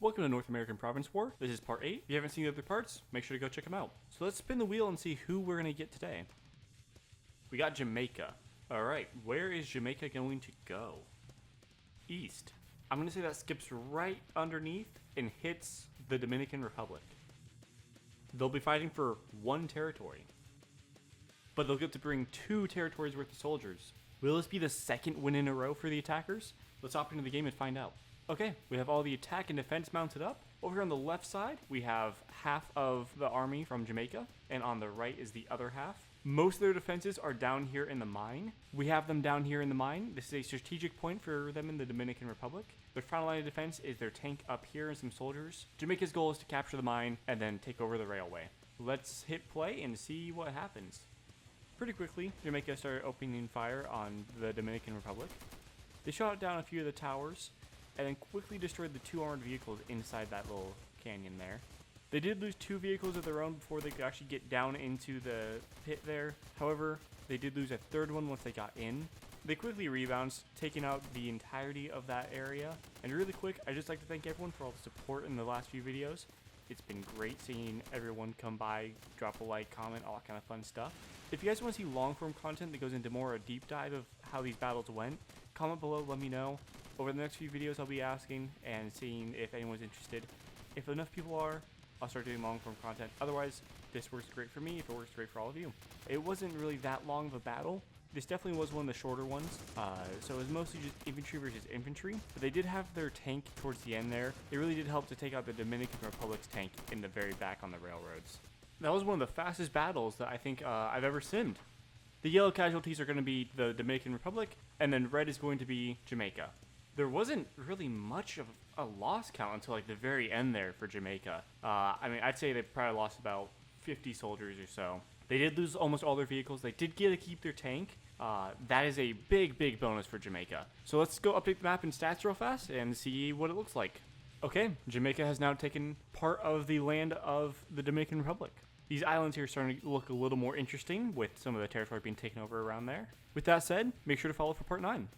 Welcome to North American Province War. This is part 8. If you haven't seen the other parts, make sure to go check them out. So let's spin the wheel and see who we're going to get today. We got Jamaica. Alright, where is Jamaica going to go? East. I'm going to say that skips right underneath and hits the Dominican Republic. They'll be fighting for one territory, but they'll get to bring 2 territories worth of soldiers. Will this be the second win in a row for the attackers? Let's hop into the game and find out. Okay, we have all the attack and defense mounted up. Over here on the left side, we have half of the army from Jamaica, and on the right is the other half. Most of their defenses are down here in the mine. We have them down here in the mine. This is a strategic point for them in the Dominican Republic. Their final line of defense is their tank up here and some soldiers. Jamaica's goal is to capture the mine and then take over the railway. Let's hit play and see what happens. Pretty quickly, Jamaica started opening fire on the Dominican Republic. They shot down a few of the towers and then quickly destroyed the 2 armored vehicles inside that little canyon there. They did lose 2 vehicles of their own before they could actually get down into the pit there. However, they did lose a 3rd one once they got in. They quickly rebounded, taking out the entirety of that area. And really quick, I'd just like to thank everyone for all the support in the last few videos. It's been great seeing everyone come by, drop a like, comment, all that kind of fun stuff. If you guys want to see long-form content that goes into more a deep dive of how these battles went, comment below, let me know. Over the next few videos, I'll be asking and seeing if anyone's interested. If enough people are, I'll start doing long-form content. Otherwise, this works great for me if it works great for all of you. It wasn't really that long of a battle. This definitely was one of the shorter ones. So it was mostly just infantry versus infantry. But they did have their tank towards the end there. It really did help to take out the Dominican Republic's tank in the very back on the railroads. That was one of the fastest battles that I think I've ever simmed. The yellow casualties are going to be the Dominican Republic, and then red is going to be Jamaica. There wasn't really much of a loss count until like the very end there for Jamaica. I mean, I'd say they probably lost about 50 soldiers or so. They did lose almost all their vehicles. They did get to keep their tank. That is a big bonus for Jamaica. So let's go update the map and stats real fast and see what it looks like. Okay, Jamaica has now taken part of the land of the Dominican Republic. These islands here are starting to look a little more interesting with some of the territory being taken over around there. With that said, make sure to follow for part 9.